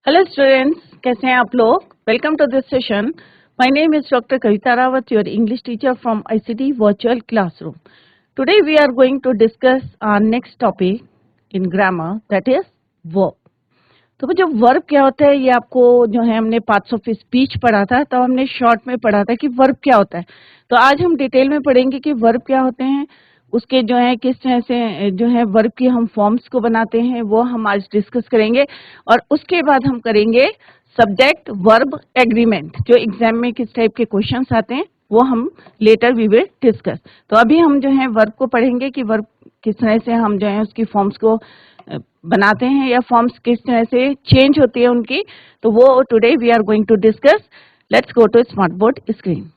Hello students, कैसे हैं आप लोग। Welcome to this session. My name is doctor Kavita Rawat, your English teacher from ICT virtual classroom. Today we are going to discuss our next topic in grammar, that is verb. तो जो verb क्या होता है, ये आपको जो है हमने पार्ट्स ऑफ स्पीच पढ़ा था, तब हमने शॉर्ट में पढ़ा था कि वर्ब क्या होता है। तो आज हम डिटेल में पढ़ेंगे कि वर्ब क्या होते हैं, उसके जो है किस तरह से जो है वर्ब की हम फॉर्म्स को बनाते हैं, वो हम आज डिस्कस करेंगे। और उसके बाद हम करेंगे सब्जेक्ट वर्ब एग्रीमेंट। जो एग्जाम में किस टाइप के क्वेश्चंस आते हैं वो हम लेटर वी विल डिस्कस। तो अभी हम जो है वर्ब को पढ़ेंगे कि वर्ब किस तरह से हम जो है उसकी फॉर्म्स को बनाते हैं या फॉर्म्स किस तरह से चेंज होती है उनकी। तो वो today we are going to discuss. Let's go to smart board screen.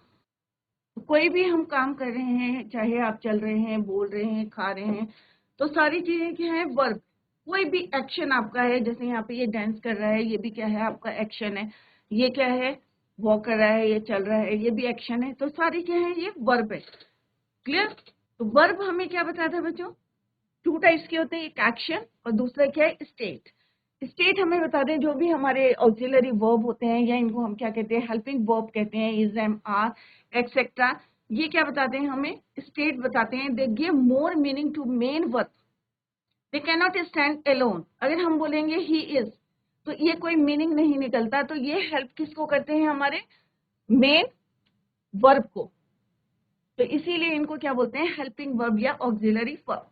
कोई भी हम काम कर रहे हैं, चाहे आप चल रहे हैं, बोल रहे हैं, खा रहे हैं, तो सारी चीजें क्या है, वर्ब। कोई भी एक्शन आपका है, जैसे यहाँ पे ये डांस कर रहा है, ये भी क्या है, आपका एक्शन है। ये क्या है, वॉक कर रहा है, ये चल रहा है, ये भी एक्शन है। तो सारी क्या है, ये वर्ब है। क्लियर। तो वर्ब हमें क्या बताता है बच्चों, टू टाइप्स के होते हैं, एक एक्शन और दूसरा क्या है, स्टेट। स्टेट हमें बता दें जो भी हमारे ऑक्सिलरी वर्ब होते हैं, या इनको हम क्या कहते हैं, हेल्पिंग वर्ब कहते हैं, इज, एम, आर, एक्सेट्रा। ये क्या बताते हैं, हमें स्टेट बताते हैं। They give more meaning to main verb. They can not stand alone. अगर हम बोलेंगे ही इज, तो ये कोई मीनिंग नहीं निकलता। तो ये हेल्प किसको करते हैं, हमारे मेन वर्ब को। तो इसीलिए इनको क्या बोलते हैं, हेल्पिंग वर्ब या ऑक्सिलरी वर्ब।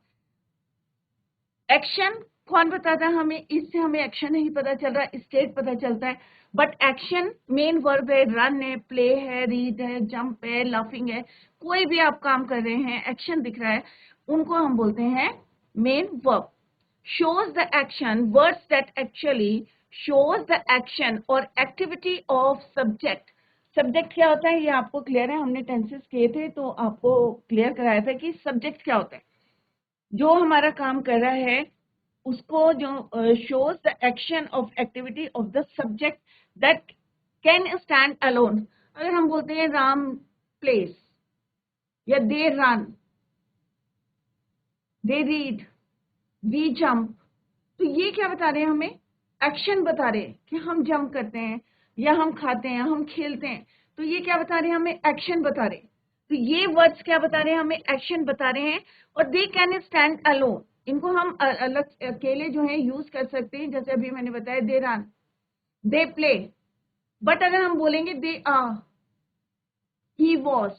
एक्शन कौन बताता है हमें, इससे हमें एक्शन नहीं पता चल रहा, स्टेट पता चलता है। बट एक्शन मेन वर्ब है, रन है, प्ले है, रीड है, जंप है, लाफिंग है। कोई भी आप काम कर रहे हैं, एक्शन दिख रहा है, उनको हम बोलते हैं main verb. shows the action, words that actually shows the action or activity of subject। Subject क्या होता है ये आपको क्लियर है, हमने टेंसेस किए थे तो आपको क्लियर कराया था कि सब्जेक्ट क्या होता है। जो हमारा काम कर रहा है उसको जो shows the action of activity of the subject that can stand alone. अगर हम बोलते हैं राम प्लेस, या they run, they read, we jump, तो ये क्या बता रहे हैं, हमें एक्शन बता रहे हैं कि हम जंप करते हैं, या हम खाते हैं, हम खेलते हैं। तो ये क्या बता रहे हैं, हमें एक्शन बता रहे हैं। तो ये वर्ड्स क्या बता रहे हैं, हमें एक्शन बता रहे हैं। और दे कैन स्टैंड अलोन, इनको हम अलग अकेले जो है यूज कर सकते हैं। जैसे अभी मैंने बताया, दे रन, दे प्ले। बट अगर हम बोलेंगे दे आर, ही वॉज,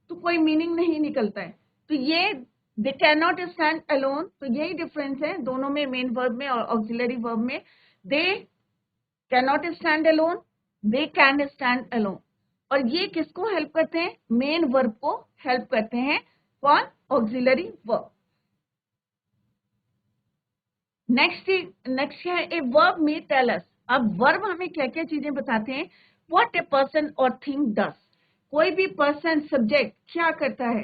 तो कोई मीनिंग नहीं निकलता है। तो ये दे कैन नॉट स्टैंड अलोन, तो यही डिफरेंस है दोनों में, मेन वर्ब में और ऑक्सिलरी वर्ब में। दे can not stand alone, they can stand alone. और ये किसको हेल्प करते हैं, मेन वर्ब को हेल्प करते हैं। कौन, ऑक्सिलरी वर्ब। नेक्स्ट है ए वर्ब में टेल अस। अब वर्ब हमें क्या क्या चीजें बताते हैं, व्हाट ए पर्सन और थिंग डस। कोई भी पर्सन सब्जेक्ट क्या करता है,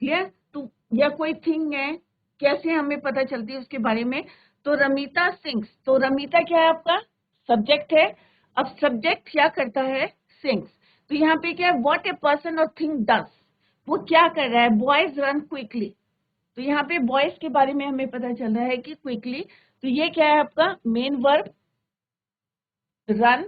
क्लियर। तो या कोई थिंग है, कैसे हमें पता चलती है उसके बारे में। तो रमीता सिंग्स, तो रमीता क्या है, आपका सब्जेक्ट है। अब सब्जेक्ट क्या करता है, सिंग्स। तो यहाँ पे क्या है, व्हाट ए पर्सन और थिंग डस, वो क्या कर रहा है। बॉयज रन क्विकली, तो यहाँ पे बॉयज के बारे में हमें पता चल रहा है कि क्विकली। तो ये क्या है, आपका मेन वर्ब रन।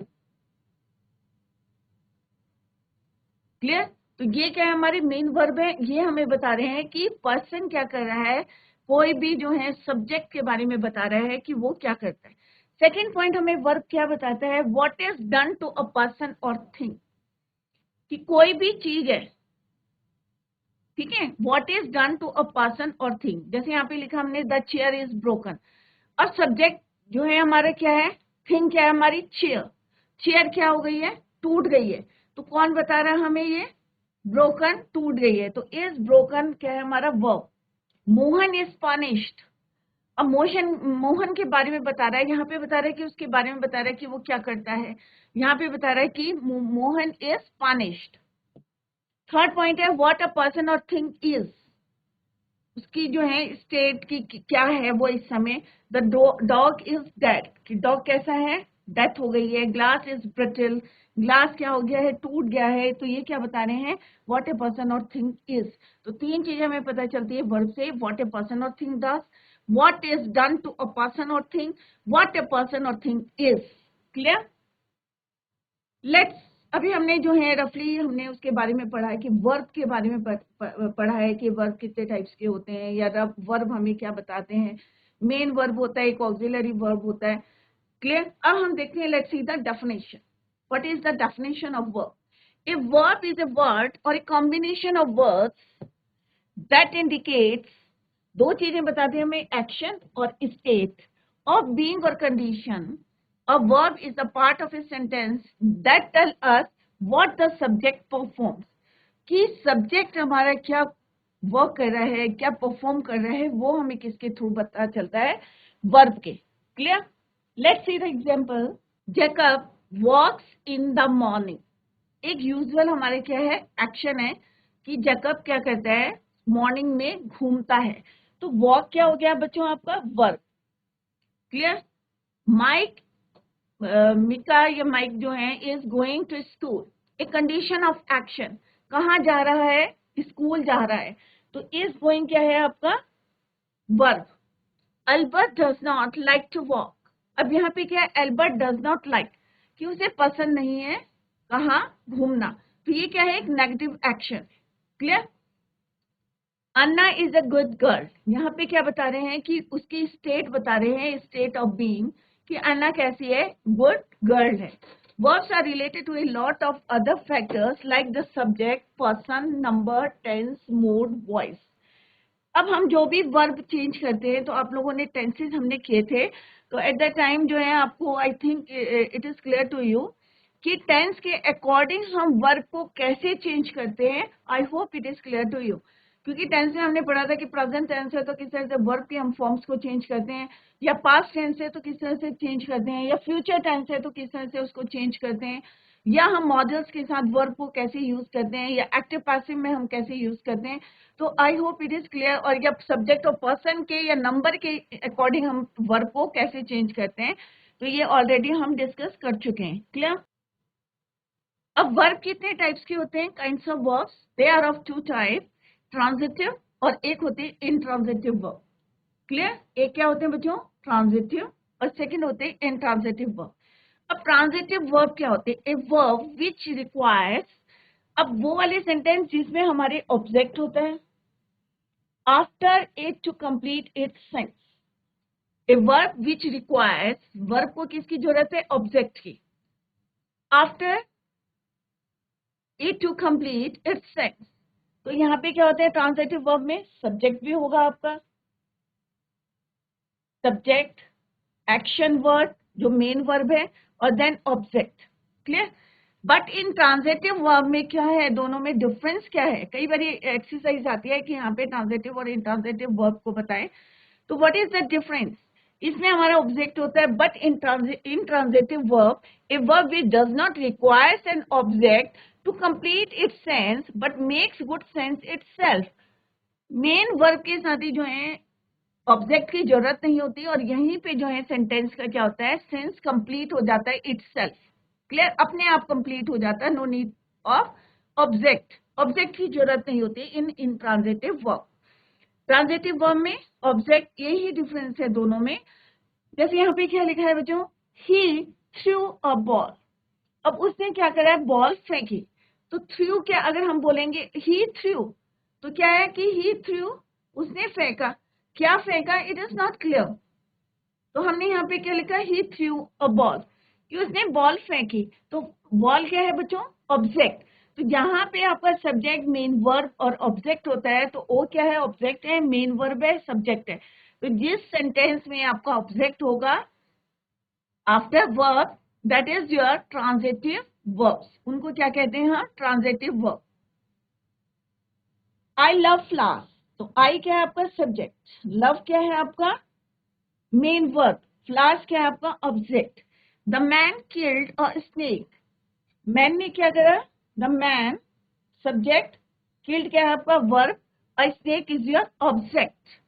क्लियर। तो ये क्या है, हमारे मेन वर्ब है। ये हमें बता रहे हैं कि पर्सन क्या कर रहा है, कोई भी जो है सब्जेक्ट के बारे में बता रहा है कि वो क्या करता है। सेकेंड पॉइंट हमें वर्ब क्या बताता है, what is done to a person और थिंग, कि कोई भी चीज है, ठीक है। What is done to a person और थिंग, जैसे यहाँ पे लिखा हमने द चेयर इज ब्रोकन। और सब्जेक्ट जो है हमारा क्या है, थिंग क्या है हमारी, चेयर। चेयर क्या हो गई है, टूट गई है। तो कौन बता रहा है हमें, ये ब्रोकन, टूट गई है। तो इज ब्रोकन क्या है हमारा वर्ब। Mohan is punished. अब मोहन के बारे में बता रहा है, यहाँ पे बता रहा है कि उसके बारे में बता रहा है कि वो क्या करता है। यहाँ पे बता रहा है कि Mohan is punished. Third point है व्हाट अ पर्सन और थिंग इज, उसकी जो है स्टेट की क्या है वो इस समय। द डॉग इज डेड, कि डॉग कैसा है, डेथ हो गई है। ग्लास इज ब्रिटल, ग्लास क्या हो गया है, टूट गया है। तो ये क्या बता रहे हैं, व्हाट ए पर्सन और थिंग इज। तो तीन चीजें हमें पता चलती है वर्ब से, व्हाट ए पर्सन और thing does, what is done to a person और थिंग, व्हाट ए पर्सन और थिंग इज। क्लियर? लेट्स, अभी हमने जो है रफली हमने उसके बारे में पढ़ा है कि वर्ब के बारे में पढ़ा है कि वर्ब कितने टाइप्स के होते हैं, या वर्ब हमें क्या बताते हैं। मेन वर्ब होता है, एक ऑक्सिलरी वर्ब होता है। क्लियर? अब हम देखते हैं, let's see the definition. What is the definition of verb? A verb is a word और a combination of words that indicates, दो चीजें बताते हैं हमें, एक्शन और स्टेट ऑफ बीइंग और condition. A verb is a part of a sentence that tell us what the subject performs. कि subject हमारा क्या वर्क कर रहा है, क्या परफॉर्म कर रहा है, वो हमें किसके थ्रू पता चलता है? वर्ब के. Clear? Let's see the example. Jacob walks in the morning. एक यूजुअल हमारे क्या है, एक्शन है कि जैकब क्या करता है, मॉर्निंग में घूमता है. तो वॉक क्या हो गया बच्चों आपका? वर्ब. क्लियर? माइक, मिका या माइक जो है, is going to school. A condition of action, कहाँ जा रहा है? स्कूल जा रहा है. तो इज गोइंग क्या है आपका? Verb. Albert does not like to walk. अब यहाँ पे क्या है? अल्बर्ट डज नॉट लाइक, कि उसे पसंद नहीं है कहाँ? घूमना. तो ये क्या है? एक negative action. Clear? Anna is a good girl. यहाँ पे क्या बता रहे हैं कि उसकी स्टेट बता रहे हैं, स्टेट ऑफ बीइंग, कि अन्ना कैसी है? गुड गर्ल है. Verbs are related to a lot of other factors like the subject, person, number, tense, mood, voice. अब हम जो भी वर्ब चेंज करते हैं, तो आप लोगों ने टेंसेस हमने किए थे, तो एट द टाइम जो है आपको, I think it is clear to you कि टेंस के अकॉर्डिंग हम वर्ब को कैसे चेंज करते हैं. I hope it is clear to you. क्योंकि टेंस में हमने पढ़ा था कि प्रेजेंट टेंस है तो किस तरह से वर्ब के हम फॉर्म्स को चेंज करते हैं, या पास्ट टेंस है तो किस तरह से चेंज करते हैं, या फ्यूचर टेंस है तो किस तरह से उसको चेंज करते हैं, या हम मॉडल्स के साथ वर्ब को कैसे यूज करते हैं, या एक्टिव पैसिव में हम कैसे यूज करते हैं. तो आई होप इट इज क्लियर. और या सब्जेक्ट और पर्सन के या नंबर के अकॉर्डिंग हम वर्ब को कैसे चेंज करते हैं, तो ये ऑलरेडी हम डिस्कस कर चुके हैं. क्लियर? अब वर्ब कितने टाइप्स के होते हैं? Kinds of verbs, they are of two type, transitive और एक होते हैं इंट्रांजिटिव वर्ब. क्लियर? एक क्या होते हैं बच्चों? ट्रांजिटिव, और सेकंड होते हैं इंट्रांजिटिव वर्ब. अब ट्रांजिटिव वर्ब क्या होते हैं? ए वर्ब विच रिक्वायर्स, अब वो वाले सेंटेंस जिसमें हमारे ऑब्जेक्ट होता है after it to complete its sense. A verb which requires, verb को किसकी जरूरत है? ऑब्जेक्ट की. After it to complete its sense. तो यहाँ पे क्या होता है? ट्रांजिटिव वर्ब में सब्जेक्ट भी होगा आपका, सब्जेक्ट, एक्शन वर्ड जो मेन वर्ब है, और then object. Clear? But intransitive verb में क्या है? दोनों में डिफरेंस क्या है? कई बार एक्सरसाइज आती है कि यहाँ पे ट्रांजिटिव और इंट्रांजिटिव वर्ब को बताएं. तो व्हाट इज द डिफरेंस? इसमें हमारा ऑब्जेक्ट होता है, but intransitive verb, a verb which does not requires an object to complete its sense but makes good sense itself. Main verb के साथ ही जो है ऑब्जेक्ट की जरूरत नहीं होती, और यहीं पे जो है सेंटेंस का क्या होता है? सेंस कंप्लीट हो जाता है इटसेल्फ. क्लियर? अपने आप कंप्लीट हो जाता है, no need of object. Object की जरूरत नहीं होती in intransitive verb. Transitive verb में ऑब्जेक्ट, यही डिफरेंस है दोनों में. जैसे यहाँ पे क्या लिखा है बच्चों? ही थ्रू अ बॉल. अब उसने क्या करा है? बॉल फेंकी. तो थ्रू क्या, अगर हम बोलेंगे ही थ्रू, तो क्या है कि ही थ्रू, उसने फेंका. क्या फेंका? It is not clear. तो हमने यहाँ पे क्या लिखा? ही थ्रू अ बॉल, कि उसने बॉल फेंकी. तो बॉल क्या है बच्चों? ऑब्जेक्ट. तो यहाँ पे आपका सब्जेक्ट, मेन वर्ब और ऑब्जेक्ट होता है. तो वो क्या है? ऑब्जेक्ट है, मेन वर्ब है, सब्जेक्ट है. तो जिस सेंटेंस में आपका ऑब्जेक्ट होगा after verb, that is your transitive verbs. उनको क्या कहते हैं हम? Transitive verb. I love flowers. तो आई क्या है आपका? सब्जेक्ट. लव क्या है आपका? Main verb. फ्लावर्स क्या है आपका? Object. The man killed a snake. Man ने क्या करा? The man, subject. किल्ड क्या है आपका? Verb. A snake is your object.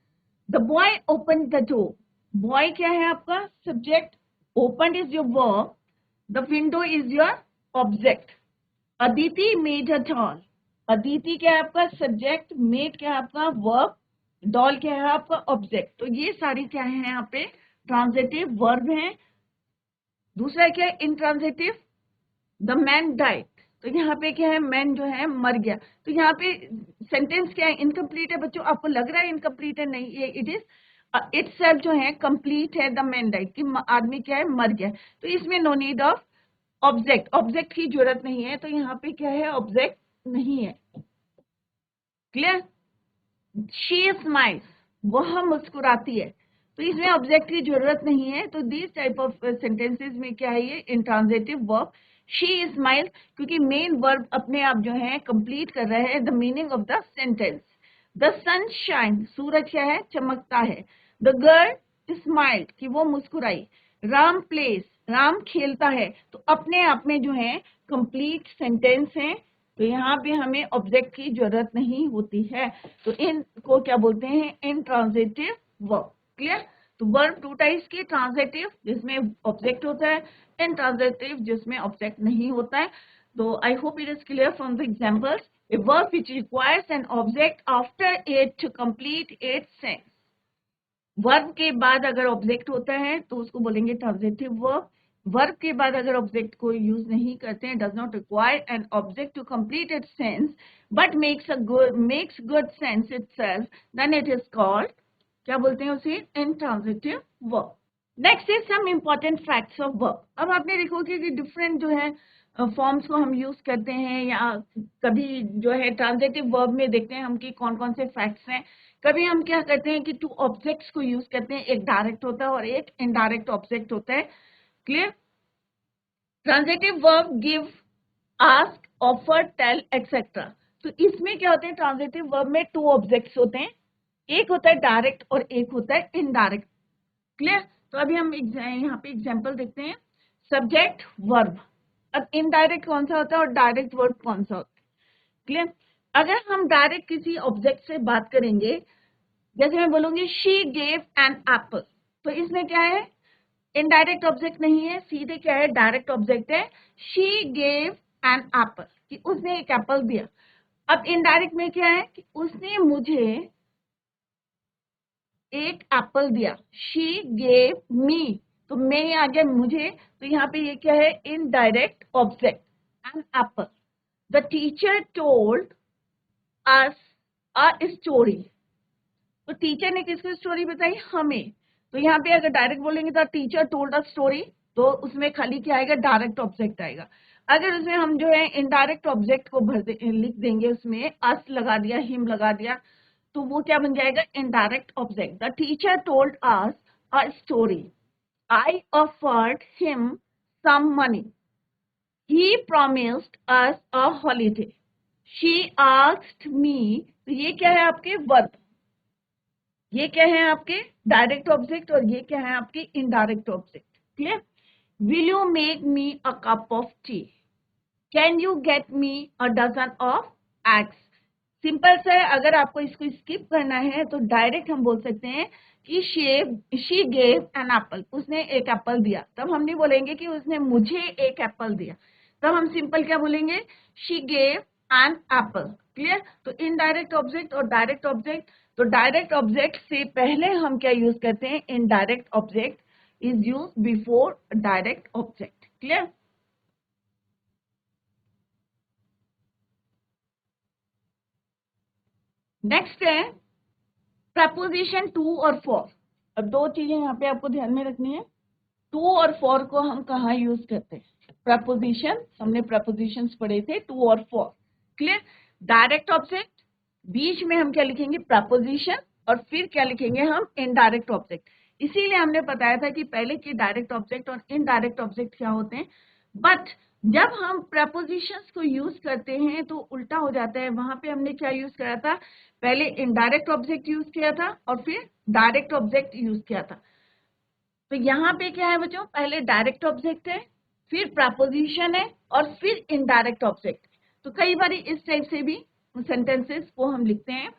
The boy open the door. Boy क्या है आपका? Subject. Open is your verb. The window is your object. Aditi made a doll. Aditi क्या है आपका? सब्जेक्ट. मेड क्या है आपका? वर्ब. डॉल क्या है? आपका ऑब्जेक्ट. तो ये सारी क्या है यहाँ पे? ट्रांजिटिव वर्ब हैं. दूसरा क्या है इंट्रांजिटिव, द मैन डाइड। तो यहाँ पे क्या है, मैन जो है मर गया। तो यहाँ पे सेंटेंस क्या है, इनकम्प्लीट है बच्चों। आपको लग रहा है इनकम्प्लीट है, नहीं, ये इट इज इटसेल्फ जो है कंप्लीट है, द मैन डाइड कि आदमी क्या है, मर गया। तो इसमें no need of object, object की जरूरत नहीं है। तो यहाँ पे क्या है, ऑब्जेक्ट नहीं है। क्लियर? शी स्माइल्स, वह मुस्कुराती है। तो इसमें ऑब्जेक्ट की जरूरत नहीं है। तो दिस टाइप ऑफ सेंटेंसेस में क्या है, ये इंट्रांजिटिव वर्ब शी स्माइल्स, क्योंकि मेन वर्ब अपने आप जो है कंप्लीट कर रहा है the meaning of the sentence. The sun shine, सूरज क्या है, चमकता है। द गर्ल स्माइल्ड, कि वो मुस्कुराई। राम प्लेस, राम खेलता है। तो अपने आप में जो है कंप्लीट सेंटेंस है। तो यहाँ पे हमें ऑब्जेक्ट की जरूरत नहीं होती है। तो इनको क्या बोलते हैं, इंट्रांजिटिव वर्ब। क्लियर? तो वर्ब टू टाइप्स की, ट्रांजिटिव जिसमें ऑब्जेक्ट होता है, इंट्रांजिटिव जिसमें ऑब्जेक्ट नहीं होता है। तो आई hope it is clear from the examples. A verb which requires an object after it to complete its sense. Verb के बाद अगर ऑब्जेक्ट होता है तो उसको बोलेंगे ट्रांजिटिव वर्ब। वर्ब के बाद अगर ऑब्जेक्ट को यूज नहीं करते हैं, does not require an object to complete its sense but makes good sense itself, then it is called, क्या बोलते हैं उसे, intransitive verb. Next is some important facts of verb. अब आपने देखोगे कि डिफरेंट जो है फॉर्म्स को हम यूज करते हैं, या कभी जो है ट्रांजिटिव वर्ब में देखते हैं हम कि कौन कौन से फैक्ट्स हैं। कभी हम क्या करते हैं कि टू ऑब्जेक्ट्स को यूज करते हैं, एक डायरेक्ट होता है और एक इनडायरेक्ट ऑब्जेक्ट होता है। Clear? Transitive verb give, ask, offer, tell, etcetera. तो इसमें क्या होते हैं, ट्रांजिटिव वर्ब में टू ऑब्जेक्ट्स होते हैं, एक होता है डायरेक्ट और एक होता है इनडायरेक्ट। क्लियर? तो अभी हम यहाँ पे एग्जांपल देखते हैं। सब्जेक्ट वर्ब, अब इनडायरेक्ट कौन सा होता है और डायरेक्ट वर्ब कौन सा होता है। क्लियर? अगर हम डायरेक्ट किसी ऑब्जेक्ट से बात करेंगे, जैसे मैं बोलूंगी शी गेव एन एप्पल, तो इसमें क्या है, इनडायरेक्ट ऑब्जेक्ट नहीं है, सीधे क्या है, डायरेक्ट ऑब्जेक्ट है। शी गेव एन एप्पल, कि उसने एक एप्पल दिया। अब इनडायरेक्ट में क्या है कि उसने मुझे एक एप्पल दिया। शी गेव मी, तो मैं आ गया मुझे। तो यहाँ पे ये क्या है, indirect object, an apple. The teacher told us a story, तो टीचर ने किसको स्टोरी बताई, हमें। तो यहाँ पे अगर डायरेक्ट बोलेंगे तो टीचर टोल्ड अस स्टोरी, तो उसमें खाली क्या आएगा, डायरेक्ट ऑब्जेक्ट आएगा। अगर उसमें हम जो है इनडायरेक्ट ऑब्जेक्ट को लिख देंगे, उसमें अस लगा दिया, हिम लगा दिया, तो वो क्या बन जाएगा, indirect object. The teacher told us a story, I offered him some money, he promised us a holiday, she asked me. तो ये क्या है, आपके वर्ब। ये क्या है, आपके डायरेक्ट ऑब्जेक्ट, और ये क्या है, आपके indirect object. Clear? Will you make me a cup of tea, can you get me a dozen of eggs. Simple सा है, अगर आपको इसको स्किप करना है तो डायरेक्ट हम बोल सकते हैं कि शी गेव एन एप्पल, उसने एक एप्पल दिया। तब हम नहीं बोलेंगे कि उसने मुझे एक एप्पल दिया, तब हम सिंपल क्या बोलेंगे, she gave an Apple. Clear? तो इनडायरेक्ट ऑब्जेक्ट और डायरेक्ट ऑब्जेक्ट। तो डायरेक्ट ऑब्जेक्ट से पहले हम क्या यूज करते हैं, indirect object is use before direct object. Clear? Next है प्रपोजिशन टू और फॉर। अब दो चीजें यहाँ पे आपको ध्यान में रखनी है। टू और फॉर को हम कहाँ यूज करते हैं, प्रपोजिशन, हमने प्रपोजिशंस पढ़े थे, टू और फॉर। क्लियर? डायरेक्ट ऑब्जेक्ट, बीच में हम क्या लिखेंगे, प्रपोजिशन, और फिर क्या लिखेंगे हम, इनडायरेक्ट ऑब्जेक्ट। इसीलिए हमने बताया था कि पहले के डायरेक्ट ऑब्जेक्ट और इनडायरेक्ट ऑब्जेक्ट क्या होते हैं। बट जब हम प्रपोजिशंस को यूज करते हैं तो उल्टा हो जाता है। वहां पे हमने क्या यूज करा था, पहले इनडायरेक्ट ऑब्जेक्ट यूज किया था और फिर डायरेक्ट ऑब्जेक्ट यूज किया था। तो यहाँ पे क्या है बच्चों, पहले डायरेक्ट ऑब्जेक्ट है, फिर प्रपोजिशन है, और फिर इनडायरेक्ट ऑब्जेक्ट। तो कई बार इस टाइप से भी सेंटेंसेस को हम लिखते हैं।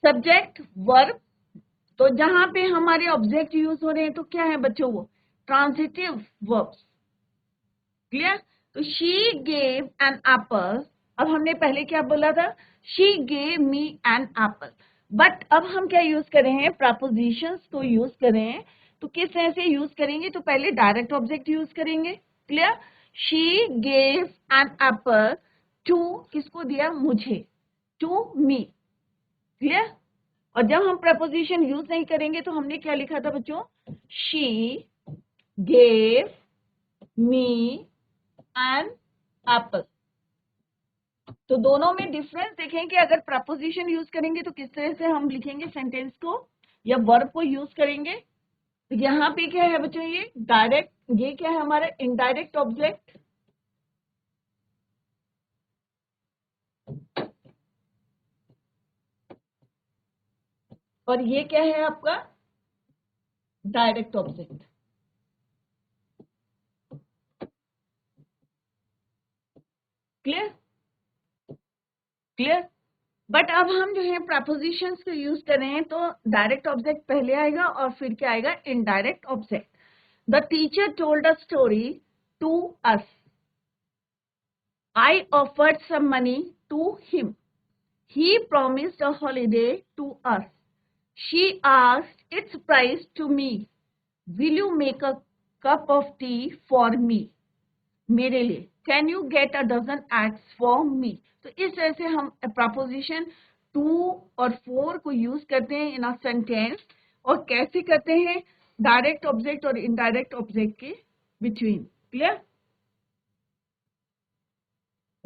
सब्जेक्ट वर्ब, तो जहां पे हमारे ऑब्जेक्ट यूज हो रहे हैं तो क्या है बच्चों, वो ट्रांजिटिव वर्ब्स। क्लियर? तो शी गेव एन एप्पल, अब हमने पहले क्या बोला था, she gave me an apple. But अब हम क्या यूज कर रहे हैं, प्रपोजिशंस को यूज कर रहे हैं तो किस तरह से यूज करेंगे, तो पहले डायरेक्ट ऑब्जेक्ट यूज करेंगे। Clear? She gave an apple to, किसको दिया, मुझे, टू मी। क्लियर? और जब हम प्रपोजिशन यूज नहीं करेंगे तो हमने क्या लिखा था बच्चों, she gave me an apple. तो दोनों में डिफरेंस देखें कि अगर प्रपोजिशन यूज करेंगे तो किस तरह से हम लिखेंगे सेंटेंस को या वर्ब को यूज करेंगे। तो यहाँ पे क्या है बच्चों, ये डायरेक्ट, ये क्या है हमारा इनडायरेक्ट ऑब्जेक्ट, और ये क्या है आपका direct object. Clear? Clear? But अब हम जो है प्रपोजिशंस को यूज कर रहे हैं तो डायरेक्ट ऑब्जेक्ट पहले आएगा और फिर क्या आएगा, indirect object. The teacher told a story to us, I offered some money to him. He promised a holiday to us. She asked its price to me. Will you make a cup of tea for me? मेरे लिए। Can you get a dozen eggs for me? तो इस तरह से हम preposition to और four को use करते हैं इन अ सेंटेंस। और कैसे करते हैं, डायरेक्ट ऑब्जेक्ट और इनडायरेक्ट ऑब्जेक्ट के बिटवीन। क्लियर?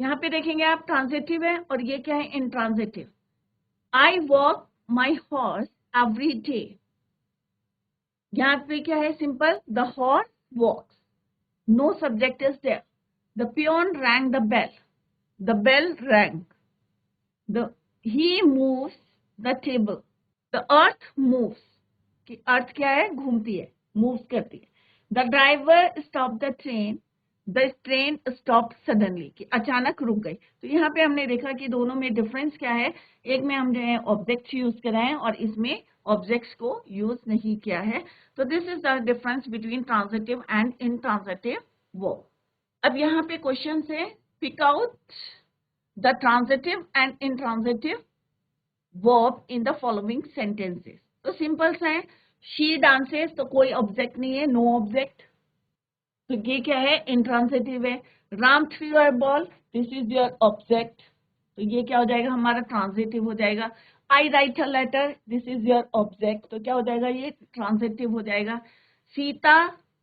यहाँ पे देखेंगे आप ट्रांजिटिव है और ये क्या है, intransitive. I walk my horse every day. यहाँ पे क्या है, simple, the horse walks, no subject is there. The peon rang the bell, the bell rang. The he moves the table, the earth moves, कि earth क्या है, घूमती है, moves करती है। The driver stop the train, the train stop suddenly, कि अचानक रुक गई। तो यहाँ पे हमने देखा कि दोनों में डिफरेंस क्या है, एक में हम जो है ऑब्जेक्ट्स यूज कर रहे हैं और इसमें ऑब्जेक्ट्स को यूज नहीं किया है। तो this is the difference between transitive and intransitive verb. अब यहाँ पे क्वेश्चन है, pick out the transitive and intransitive verb in the following sentences. तो सिंपल सा है, शी डांसेस, तो कोई ऑब्जेक्ट नहीं है, नो ऑब्जेक्ट, तो ये क्या है, इंट्रांजिटिव है। Ram threw a ball, this is your object, तो ये क्या हो जाएगा हमारा, ट्रांजिटिव हो जाएगा। I write a letter, this is your object, तो क्या हो जाएगा, ये ट्रांजिटिव हो जाएगा। सीता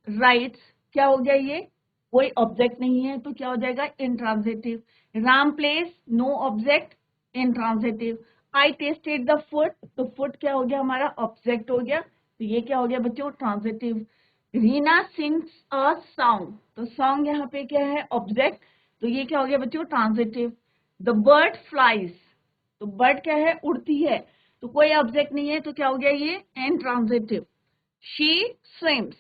राइट्स, क्या हो गया, ये कोई ऑब्जेक्ट नहीं है, तो क्या हो जाएगा, intransitive. Ram plays, no object, intransitive. I tasted the food, तो फूड क्या हो गया हमारा, ऑब्जेक्ट हो गया, तो ये क्या हो गया बच्चों, transitive. Reena sings a song, तो सॉन्ग यहाँ पे क्या है, ऑब्जेक्ट, तो ये क्या हो गया बच्चों, ट्रांजिटिव। द बर्ड फ्लाइज, तो बर्ड क्या है, उड़ती है, तो कोई ऑब्जेक्ट नहीं है, तो क्या हो गया ये, intransitive. She swims,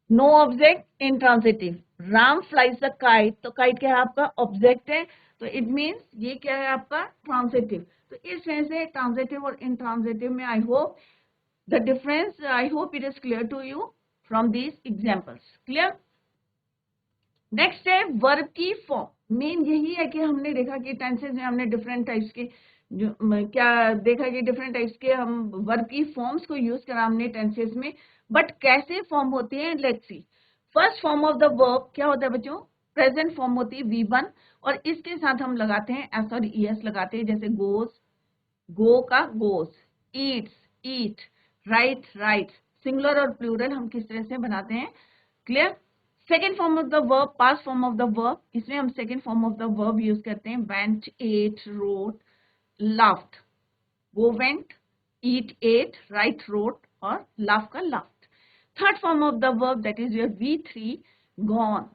no object, intransitive. Ram flies the kite, तो काइट क्या है आपका, ऑब्जेक्ट है, तो इट मीन्स ये क्या है आपका, ट्रांजिटिव। तो इस वजह से ट्रांजिटिव और इंट्रांजिटिव में I hope the difference, I hope it is clear to you from these examples. Clear? Next है वर्ब की फॉर्म। मेन यही है कि हमने देखा कि टेंसेस में हमने डिफरेंट टाइप्स के क्या देखा कि डिफरेंट टाइप्स के हम वर्ब की फॉर्म्स को यूज करा हमने टेंसेस में, बट कैसे फॉर्म होते हैं, let's C. First form of the verb क्या होता है बच्चों, प्रेजेंट फॉर्म होती है V1, और इसके साथ हम लगाते हैं एस और ES लगाते हैं, जैसे गोज, गो का गोज, ईट्स, ईट, राइट, राइट। सिंगुलर और प्लूरल हम किस तरह से बनाते हैं। Clear? Second form of the verb, past form of the verb, इसमें हम second form of the verb use करते हैं, went, eight, road, laughed. Go went, ईट एट, राइट रोट, और लाफ का laughed. Third form of the verb that is your V3, gone,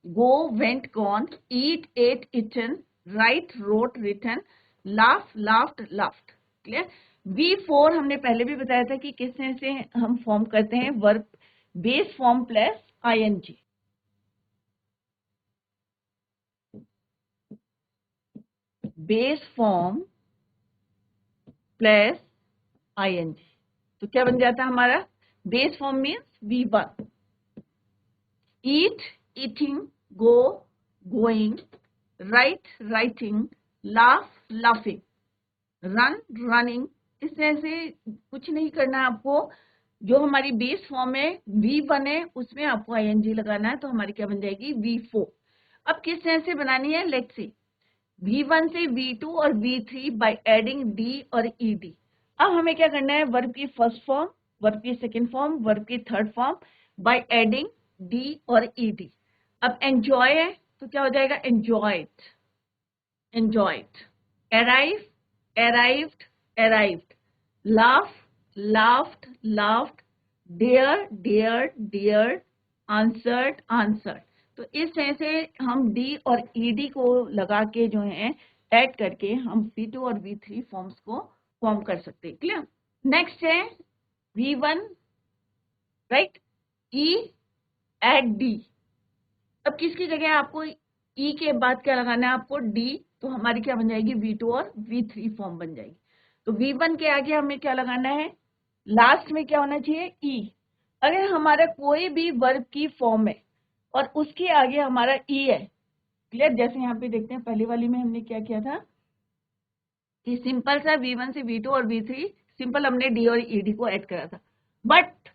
go went gone, eat eight eaten, right road written, laugh laughed laughed. Clear? V4 हमने पहले भी बताया था कि किस तरह से हम फॉर्म करते हैं, verb base form plus ING। Base form plus ING, तो क्या बन जाता है हमारा, base form means V1, eat, eating, go, going, write, writing, laugh, laughing, run, running. इस तरह से कुछ नहीं करना है आपको, जो हमारी बेस फॉर्म है V1 है, उसमें आपको ING लगाना है, तो हमारी क्या बन जाएगी V4। अब किस तरह से बनानी है, लेट्स सी। V1 से V2 और V3 बाय एडिंग D और ED। अब हमें क्या करना है, वर्ब की फर्स्ट फॉर्म, वर्ब की सेकंड फॉर्म, वर्ब की third form by adding D और ED। अब एंजॉय है तो क्या हो जाएगा, enjoyed, enjoyed. Arrive, arrived, arrived. Laugh, laughed, laughed। Dare, dare, dare. Answered, answered. तो इस तरह से हम डी और ईडी को लगा के जो है ऐड करके हम V2 और V3 फॉर्म्स को फॉर्म कर सकते हैं। क्लियर। नेक्स्ट है V1, राइट, ई एड डी। अब किसकी जगह आपको ई के बाद क्या लगाना है, आपको डी, तो हमारी क्या बन जाएगी V2 और V3 फॉर्म बन जाएगी। तो V1 के आगे हमें क्या लगाना है, लास्ट में क्या होना चाहिए, ई। अगर हमारा कोई भी वर्ब की फॉर्म है और उसके आगे हमारा ई है, क्लियर। जैसे यहाँ पे देखते हैं पहली वाली में हमने क्या किया था कि सिंपल सा V1 से V2 और V3 सिंपल हमने डी और ईडी को ऐड करा था। बट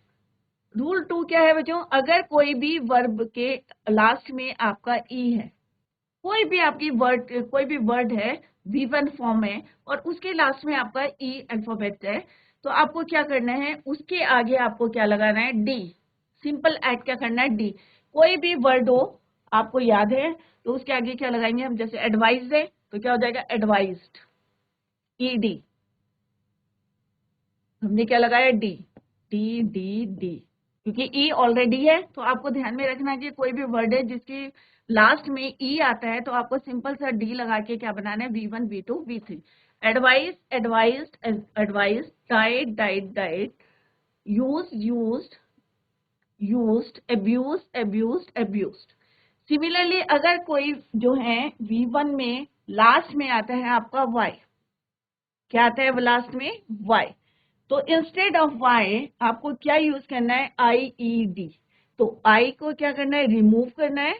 रूल 2 क्या है बच्चों, अगर कोई भी वर्ब के लास्ट में आपका ई है, कोई भी आपकी वर्ड, कोई भी वर्ड है V1 फॉर्म में और उसके लास्ट में आपका ई अल्फाबेट है, तो आपको क्या करना है, उसके आगे आपको क्या लगाना है, डी। सिंपल ऐड क्या करना है, डी। कोई भी वर्ड हो आपको याद है तो उसके आगे क्या लगाएंगे हम, जैसे एडवाइज है तो क्या हो जाएगा, एडवाइज्ड, ईडी। हमने क्या लगाया, डी, डी डी डी, क्योंकि ई ऑलरेडी है। तो आपको ध्यान में रखना है कि कोई भी वर्ड है जिसके लास्ट में ई आता है तो आपको सिंपल सा डी लगा के क्या बनाना है, V1, V2, V3। Advice, advised, advised. Diet, diet, diet. Use, used, used. Abuse, abused, abused. Similarly अगर कोई जो है V1 में लास्ट में आता है आपका वाई, क्या आता है वो लास्ट में, वाई, तो इंस्टेड ऑफ वाई आपको क्या यूज करना है, IED। तो आई को क्या करना है, रिमूव करना है,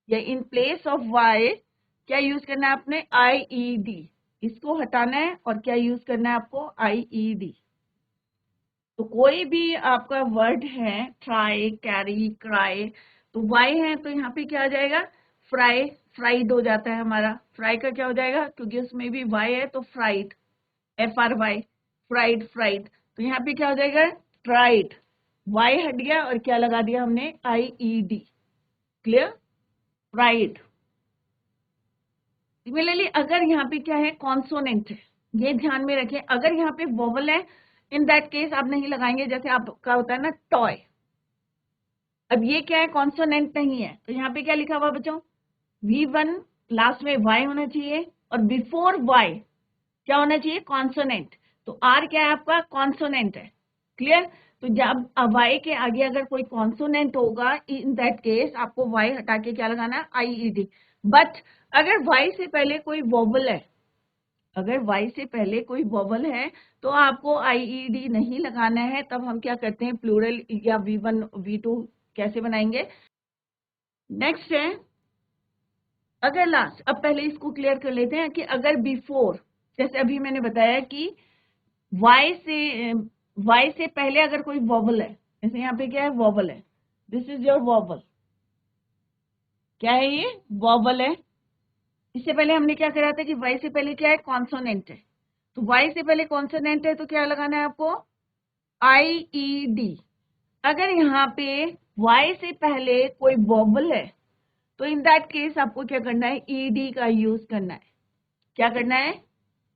या इन प्लेस ऑफ वाई क्या यूज करना है आपने, IED। इसको हटाना है और क्या यूज करना है आपको, IED। तो कोई भी आपका वर्ड है, ट्राई, कैरी, क्राई, तो वाई है तो यहाँ पे क्या आ जाएगा, फ्राई, फ्राइड हो जाता है हमारा। फ्राई का क्या हो जाएगा, क्योंकि उसमें भी वाई है तो फ्राइड, FRY, फ्राइड, फ्राइड। तो यहाँ पे क्या हो जाएगा, ट्राइड। वाई हट गया और क्या लगा दिया हमने, IED। Clear, fried. सिमिलरली अगर यहाँ पे क्या है, कॉन्सोनेंट है, ये ध्यान में रखें, अगर यहाँ पे वोवल है इन दैट केस आप नहीं लगाएंगे। जैसे आपका होता है ना टॉय, अब ये क्या है, कॉन्सोनेंट नहीं है, तो यहाँ पे क्या लिखा हुआ बच्चों, V1 लास्ट में वाई होना चाहिए और बिफोर वाई क्या होना चाहिए, कॉन्सोनेंट। तो आर क्या है आपका, कॉन्सोनेंट है। क्लियर। तो जब वाई के आगे अगर कोई कॉन्सोनेंट होगा इन दैट केस आपको वाई हटा के क्या लगाना है, IED। बट अगर वाई से पहले कोई वोवल है, अगर वाई से पहले कोई वोवल है तो आपको IED नहीं लगाना है। तब हम क्या करते हैं, प्लूरल या V1, V2 कैसे बनाएंगे। नेक्स्ट है, अगर लास्ट, अब पहले इसको क्लियर कर लेते हैं कि अगर बिफोर, जैसे अभी मैंने बताया कि वाई से पहले अगर कोई वोवल है, जैसे यहाँ पे क्या है, वोवल है, दिस इज योर वोवल, क्या है ये, वोवल है। इससे पहले हमने क्या करा था कि वाई से पहले क्या है, कॉन्सोनेंट है, तो वाई से पहले कॉन्सोनेंट है तो क्या लगाना है आपको, IED। अगर यहाँ पे वाई से पहले कोई वोवल है तो इन दैट केस आपको क्या करना है, ED का यूज करना है। क्या करना है,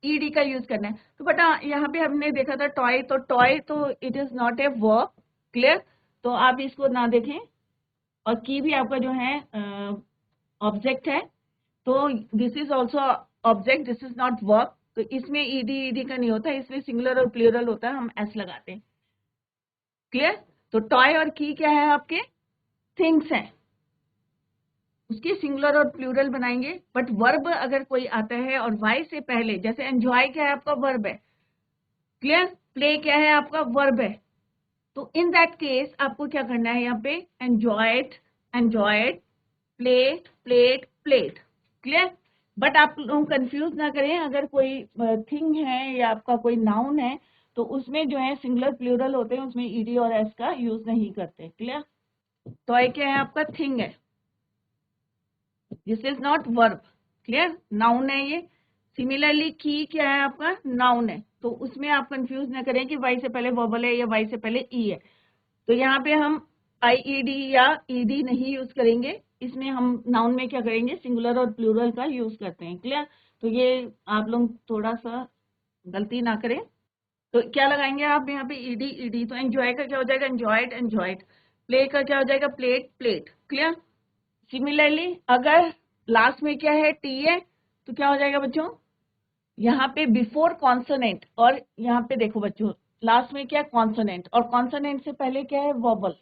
ED का यूज करना है। तो बेटा यहाँ पे हमने देखा था टॉय, तो टॉय तो it is not a verb. Clear. तो आप इसको ना देखें, और की भी आपका जो है ऑब्जेक्ट है, तो this is also object, this is not verb. तो इसमें ED का नहीं होता, इसमें सिंगुलर और प्लूरल होता है, हम S लगाते हैं। क्लियर। तो टॉय और की क्या है आपके, थिंग्स हैं, उसकी सिंगुलर और प्लूरल बनाएंगे। बट वर्ब अगर कोई आता है और वाई से पहले, जैसे एंजॉय क्या है आपका, वर्ब है। क्लियर। प्ले क्या है आपका, वर्ब है। तो इन दैट केस आपको क्या करना है, यहाँ पे enjoyed, enjoyed, plate, plate, plate. Clear. But आप लोग कंफ्यूज ना करें, अगर कोई थिंग है या आपका कोई नाउन है तो उसमें जो है सिंगुलर प्लूरल होते हैं, उसमें ईडी और एस का यूज नहीं करते। क्लियर? टॉय क्या है आपका? थिंग है। This is not verb. Clear? Noun है ये। सिमिलरली की क्या है आपका? नाउन है। तो उसमें आप कंफ्यूज ना करें कि वाई से पहले वर्बल है या वाई से पहले ई है। तो यहाँ पे हम आईईडी या ईडी नहीं यूज करेंगे, इसमें हम नाउन में क्या करेंगे? सिंगुलर और प्लूरल का यूज करते हैं। क्लियर? तो ये आप लोग थोड़ा सा गलती ना करें। तो क्या लगाएंगे आप यहाँ पे? ED ED. तो एंजॉय का क्या हो जाएगा? Enjoyed enjoyed. प्ले का क्या हो जाएगा? Plate plate. क्लियर? सिमिलरली अगर लास्ट में क्या है? टी है, तो क्या हो जाएगा बच्चों? यहाँ पे बिफोर कॉन्सोनेंट, और यहाँ पे देखो बच्चों लास्ट में क्या? कॉन्सोनेंट, और कॉन्सोनेंट से पहले क्या है? वोबल।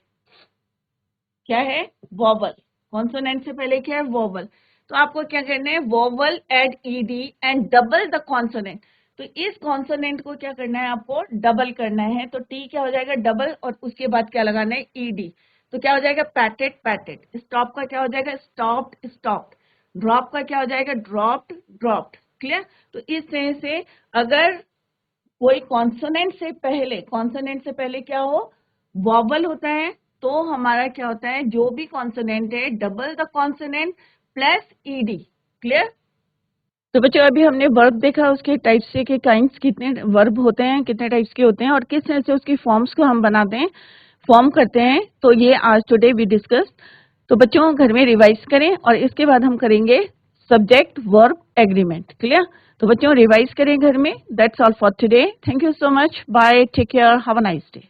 क्या है? वोबल। कॉन्सोनेंट से पहले क्या है? वोबल। तो आपको क्या करना है? Vowel add ED and double the consonant. तो इस कॉन्सोनेंट को क्या करना है? आपको डबल करना है। तो टी क्या हो जाएगा? डबल, और उसके बाद क्या लगाना है? ईडी। तो क्या हो जाएगा? पैटेड पैटेड। स्टॉप का क्या हो जाएगा? Stopped stopped. ड्रॉप का क्या हो जाएगा? Dropped dropped. क्लियर? तो इस तरह से अगर कोई कॉन्सोनेंट से पहले क्या हो? वॉबल होता है, तो हमारा क्या होता है? जो भी कॉन्सोनेंट है, double the consonant plus ED. Clear? तो बच्चों अभी हमने वर्ब देखा, उसके टाइप्स से के काइंड्स, कितने वर्ब होते हैं, कितने टाइप्स के होते हैं, और किस तरह से उसकी फॉर्म्स को हम बनाते हैं, फॉर्म करते हैं। तो ये आज टुडे वी डिस्कस। तो बच्चों घर में रिवाइज करें, और इसके बाद हम करेंगे सब्जेक्ट वर्ब एग्रीमेंट। क्लियर? तो बच्चों रिवाइज करें घर में। That's all for today. Thank you so much. Bye, take care, have a nice day.